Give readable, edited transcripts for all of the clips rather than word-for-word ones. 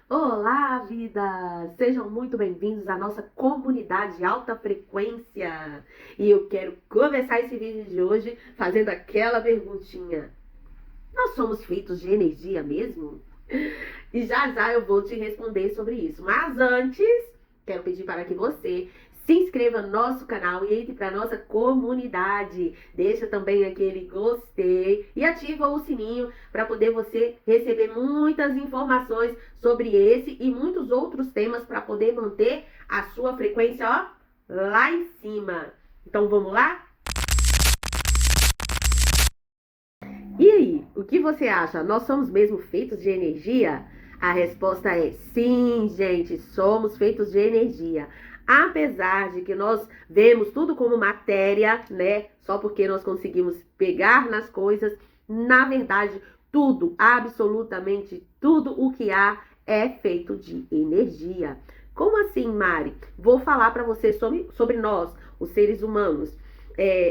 Olá, vida! Sejam muito bem-vindos à nossa comunidade alta frequência. E eu quero começar esse vídeo de hoje fazendo aquela perguntinha: nós somos feitos de energia mesmo? E já já eu vou te responder sobre isso. Mas antes, quero pedir para que você se inscreva no nosso canal e entre para a nossa comunidade. Deixa também aquele gostei e ativa o sininho para poder você receber muitas informações sobre esse e muitos outros temas para poder manter a sua frequência ó, lá em cima. Então vamos lá? E aí, o que você acha? Nós somos mesmo feitos de energia? A resposta é sim, gente, somos feitos de energia. Apesar de que nós vemos tudo como matéria, né? Só porque nós conseguimos pegar nas coisas, na verdade, tudo, absolutamente tudo o que há é feito de energia. Como assim, Mari? Vou falar para você sobre nós, os seres humanos.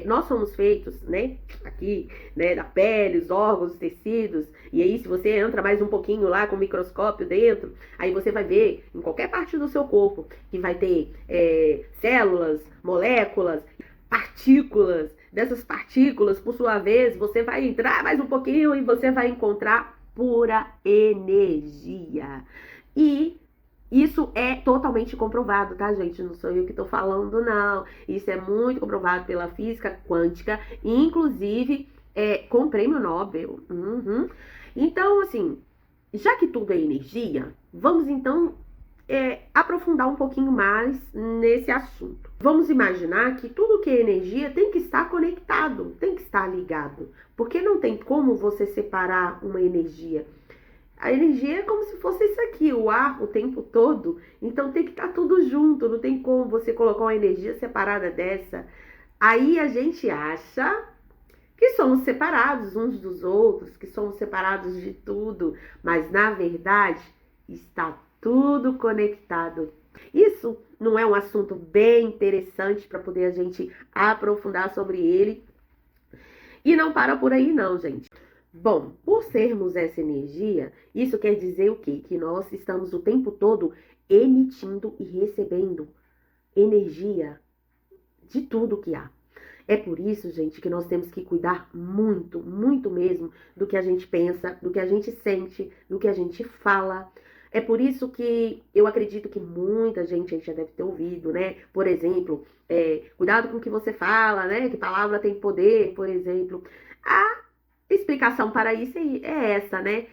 Nós somos feitos, né, aqui, né, da pele, os órgãos, os tecidos, e aí se você entra mais um pouquinho lá com o microscópio dentro, aí você vai ver em qualquer parte do seu corpo que vai ter células, moléculas, partículas. Dessas partículas, por sua vez, você vai entrar mais um pouquinho e você vai encontrar pura energia. E isso é totalmente comprovado, tá, gente? Não sou eu que tô falando, não. Isso é muito comprovado pela física quântica, inclusive com prêmio Nobel. Uhum. Então, assim, já que tudo é energia, vamos então aprofundar um pouquinho mais nesse assunto. Vamos imaginar que tudo que é energia tem que estar conectado, tem que estar ligado, porque não tem como você separar uma energia. A energia é como se fosse isso aqui, o ar o tempo todo. Então tem que estar tudo junto, não tem como você colocar uma energia separada dessa. Aí a gente acha que somos separados uns dos outros, que somos separados de tudo, mas na verdade está tudo conectado. Isso não é um assunto bem interessante para poder a gente aprofundar sobre ele? E não para por aí não, gente. Bom, por sermos essa energia, isso quer dizer o quê? Que nós estamos o tempo todo emitindo e recebendo energia de tudo que há. É por isso, gente, que nós temos que cuidar muito, muito mesmo do que a gente pensa, do que a gente sente, do que a gente fala. É por isso que eu acredito que muita gente já deve ter ouvido, né? Por exemplo, cuidado com o que você fala, né? Que palavra tem poder, por exemplo. A explicação para isso é essa, né?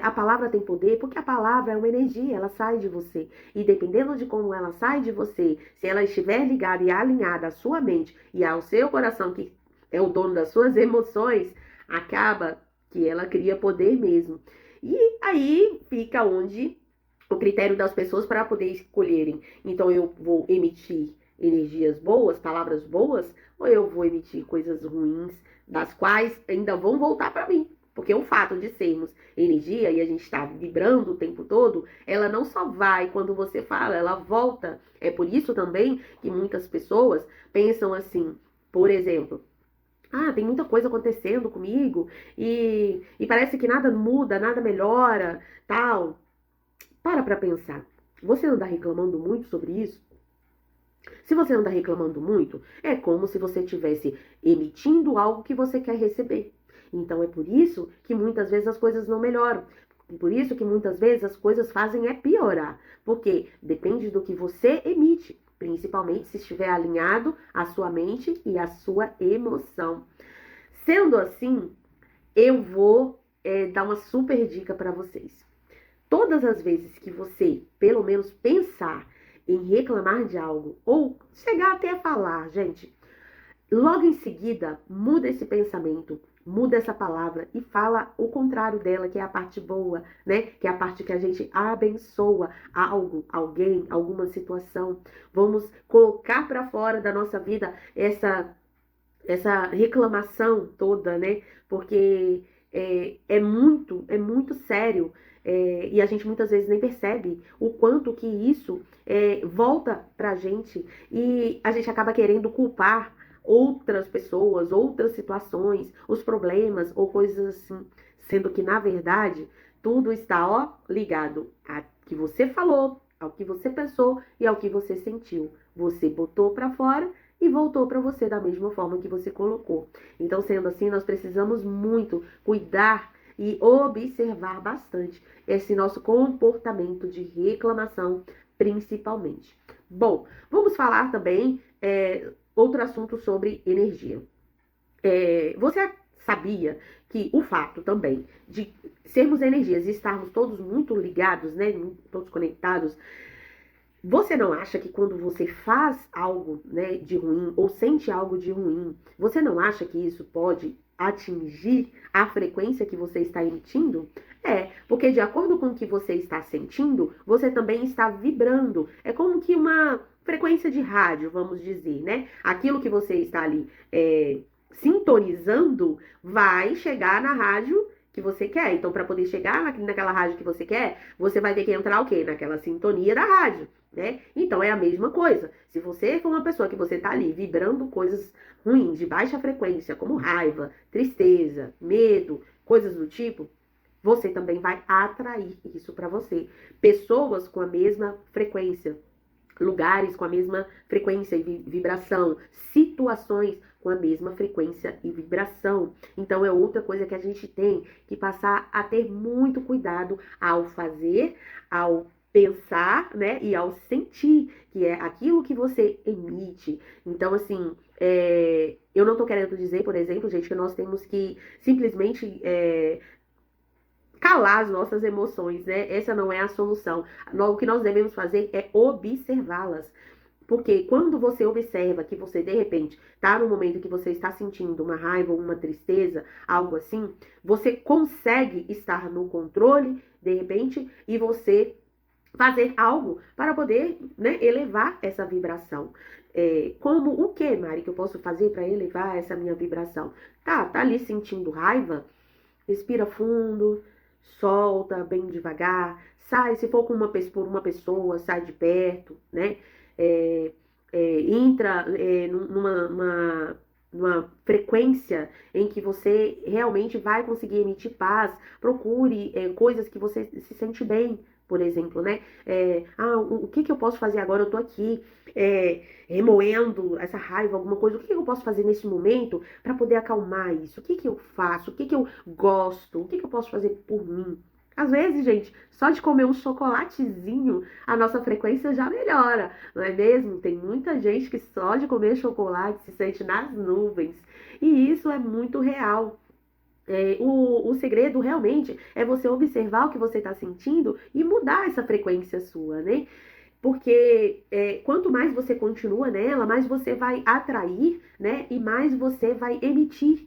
A palavra tem poder porque a palavra é uma energia, ela sai de você. E dependendo de como ela sai de você, se ela estiver ligada e alinhada à sua mente e ao seu coração, que é o dono das suas emoções, acaba que ela cria poder mesmo. E aí fica onde o critério das pessoas para poder escolherem. Então eu vou emitir energias boas, palavras boas, ou eu vou emitir coisas ruins, das quais ainda vão voltar para mim. Porque o fato de sermos energia e a gente está vibrando o tempo todo, ela não só vai quando você fala, ela volta. É por isso também que muitas pessoas pensam assim, por exemplo, tem muita coisa acontecendo comigo e parece que nada muda, nada melhora, tal. Para pensar. Você anda reclamando muito sobre isso? Se você anda reclamando muito, é como se você estivesse emitindo algo que você quer receber. Então é por isso que muitas vezes as coisas não melhoram. Por isso que muitas vezes as coisas fazem é piorar. Porque depende do que você emite, principalmente se estiver alinhado à sua mente e à sua emoção. Sendo assim, eu vou dar uma super dica para vocês. Todas as vezes que você, pelo menos, pensar em reclamar de algo, ou chegar até a falar, gente, logo em seguida, muda esse pensamento, muda essa palavra e fala o contrário dela, que é a parte boa, né? Que é a parte que a gente abençoa algo, alguém, alguma situação. Vamos colocar para fora da nossa vida essa reclamação toda, né? Porque é muito sério e a gente muitas vezes nem percebe o quanto que isso volta pra gente e a gente acaba querendo culpar outras pessoas, outras situações, os problemas ou coisas assim, sendo que na verdade tudo está ó ligado a que você falou, ao que você pensou e ao que você sentiu. Você botou para fora e voltou para você da mesma forma que você colocou. Então, sendo assim, nós precisamos muito cuidar e observar bastante esse nosso comportamento de reclamação, principalmente. Bom, vamos falar também outro assunto sobre energia. Você sabia que o fato também de sermos energias e estarmos todos muito ligados, né, todos conectados, você não acha que quando você faz algo, né, de ruim ou sente algo de ruim, você não acha que isso pode atingir a frequência que você está emitindo? Porque de acordo com o que você está sentindo, você também está vibrando. É como que uma frequência de rádio, vamos dizer, né? Aquilo que você está ali sintonizando vai chegar na rádio que você quer. Então, para poder chegar naquela rádio que você quer, você vai ter que entrar o quê? Naquela sintonia da rádio, né? Então, é a mesma coisa. Se você for uma pessoa que você tá ali vibrando coisas ruins, de baixa frequência, como raiva, tristeza, medo, coisas do tipo, você também vai atrair isso para você. Pessoas com a mesma frequência, lugares com a mesma frequência e vibração, situações com a mesma frequência e vibração. Então é outra coisa que a gente tem que passar a ter muito cuidado ao fazer, ao pensar, né, e ao sentir, que é aquilo que você emite. Então, assim, eu não tô querendo dizer, por exemplo, gente, que nós temos que simplesmente calar as nossas emoções, né? Essa não é a solução. O que nós devemos fazer é observá-las. Porque quando você observa que você, de repente, tá no momento que você está sentindo uma raiva, uma tristeza, algo assim, você consegue estar no controle, de repente, e você fazer algo para poder, né, elevar essa vibração. Como o que, Mari, que eu posso fazer para elevar essa minha vibração? Tá ali sentindo raiva? Respira fundo, solta bem devagar, sai, se for por uma pessoa, sai de perto, né? Entra numa frequência em que você realmente vai conseguir emitir paz, procure coisas que você se sente bem, por exemplo, né? O que eu posso fazer agora? Eu tô aqui remoendo essa raiva, alguma coisa. O que eu posso fazer nesse momento para poder acalmar isso? O que eu faço? O que eu gosto? O que eu posso fazer por mim? Às vezes, gente, só de comer um chocolatezinho, a nossa frequência já melhora, não é mesmo? Tem muita gente que só de comer chocolate se sente nas nuvens. E isso é muito real. O segredo realmente é você observar o que você está sentindo e mudar essa frequência sua, né? Porque quanto mais você continua nela, mais você vai atrair, né? E mais você vai emitir.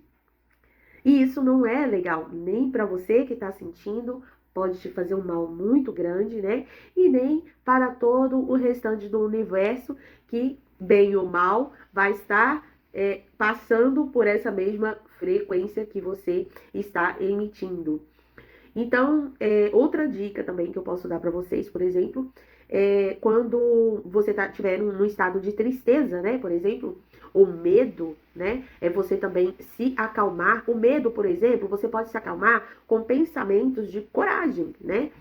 E isso não é legal, nem para você que está sentindo, pode te fazer um mal muito grande, né? E nem para todo o restante do universo que, bem ou mal, vai estar passando por essa mesma frequência que você está emitindo. Então, outra dica também que eu posso dar para vocês, por exemplo, quando você estiver num estado de tristeza, né? Por exemplo, ou medo, né? É você também se acalmar. O medo, por exemplo, você pode se acalmar com pensamentos de coragem, né?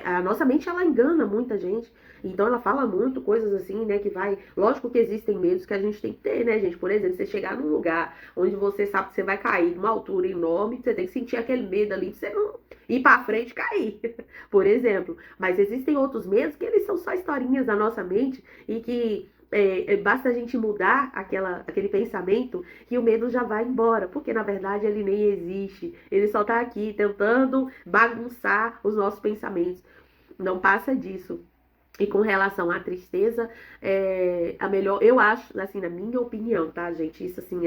A nossa mente, ela engana muita gente. Então, ela fala muito coisas assim, né, que vai... Lógico que existem medos que a gente tem que ter, né, gente? Por exemplo, você chegar num lugar onde você sabe que você vai cair numa altura enorme, você tem que sentir aquele medo ali de você não ir pra frente e cair, por exemplo. Mas existem outros medos que eles são só historinhas da nossa mente e que... basta a gente mudar aquele pensamento que o medo já vai embora, porque na verdade ele nem existe, ele só tá aqui tentando bagunçar os nossos pensamentos, não passa disso. E com relação à tristeza, a melhor, eu acho, assim, na minha opinião, tá, gente? Isso, assim,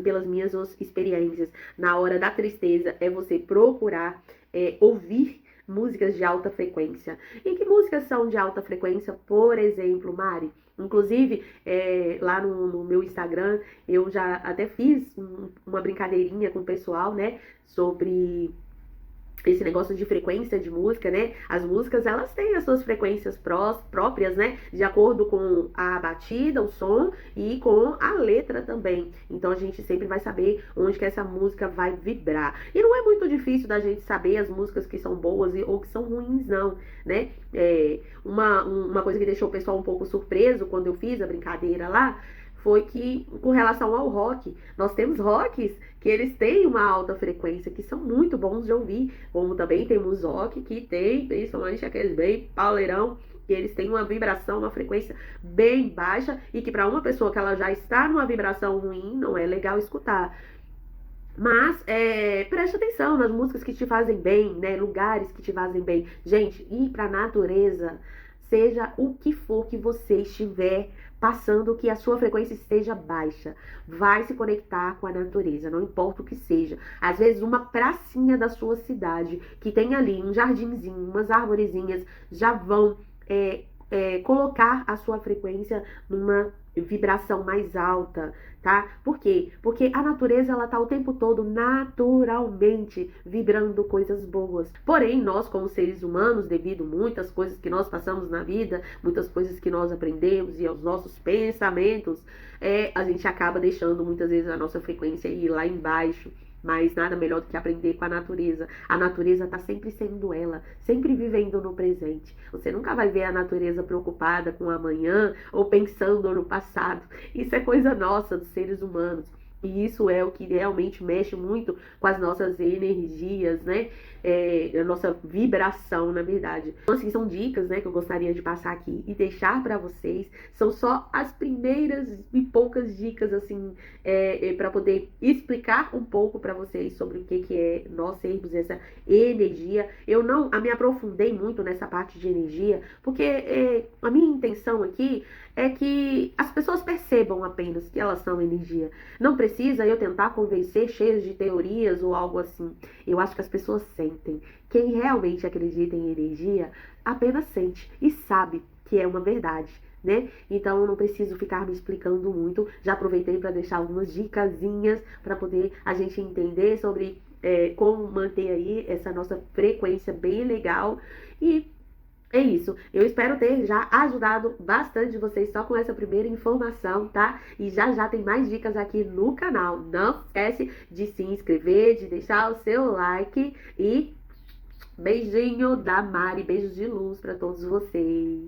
pelas minhas experiências, na hora da tristeza, é você procurar ouvir músicas de alta frequência. E que músicas são de alta frequência? Por exemplo, Mari, inclusive, lá no meu Instagram, eu já até fiz uma brincadeirinha com o pessoal, né, sobre esse negócio de frequência de música, né? As músicas, elas têm as suas frequências próprias, né? De acordo com a batida, o som e com a letra também. Então a gente sempre vai saber onde que essa música vai vibrar. E não é muito difícil da gente saber as músicas que são boas ou que são ruins, não, né? Uma coisa que deixou o pessoal um pouco surpreso quando eu fiz a brincadeira lá foi que, com relação ao rock, nós temos rocks que eles têm uma alta frequência, que são muito bons de ouvir, como também temos rock que tem, principalmente aqueles bem pauleirão, que eles têm uma vibração, uma frequência bem baixa, e que para uma pessoa que ela já está numa vibração ruim, não é legal escutar. Mas preste atenção nas músicas que te fazem bem, né? Lugares que te fazem bem. Gente, ir pra natureza, seja o que for que você estiver passando, que a sua frequência esteja baixa, vai se conectar com a natureza, não importa o que seja. Às vezes uma pracinha da sua cidade, que tem ali um jardinzinho, umas arvorezinhas, já vão colocar a sua frequência numa vibração mais alta, tá? Por quê? Porque a natureza, ela tá o tempo todo naturalmente vibrando coisas boas. Porém, nós como seres humanos, devido a muitas coisas que nós passamos na vida, muitas coisas que nós aprendemos e aos nossos pensamentos, a gente acaba deixando muitas vezes a nossa frequência ir lá embaixo. Mas nada melhor do que aprender com a natureza. A natureza está sempre sendo ela, sempre vivendo no presente. Você nunca vai ver a natureza preocupada com o amanhã ou pensando no passado. Isso é coisa nossa, dos seres humanos. E isso é o que realmente mexe muito com as nossas energias, né? A nossa vibração, na verdade. Então, assim, são dicas, né, que eu gostaria de passar aqui e deixar para vocês. São só as primeiras e poucas dicas, assim, para poder explicar um pouco para vocês sobre o que é nós sermos essa energia. Eu não me aprofundei muito nessa parte de energia, porque a minha intenção aqui é que as pessoas percebam apenas que elas são energia. Não precisa eu tentar convencer cheios de teorias ou algo assim. Eu acho que as pessoas sentem. Quem realmente acredita em energia apenas sente e sabe que é uma verdade, né? Então eu não preciso ficar me explicando muito. Já aproveitei para deixar algumas dicasinhas para poder a gente entender sobre como manter aí essa nossa frequência bem legal. E é isso. Eu espero ter já ajudado bastante vocês só com essa primeira informação, tá? E já já tem mais dicas aqui no canal. Não esquece de se inscrever, de deixar o seu like e beijinho da Mari, beijos de luz para todos vocês.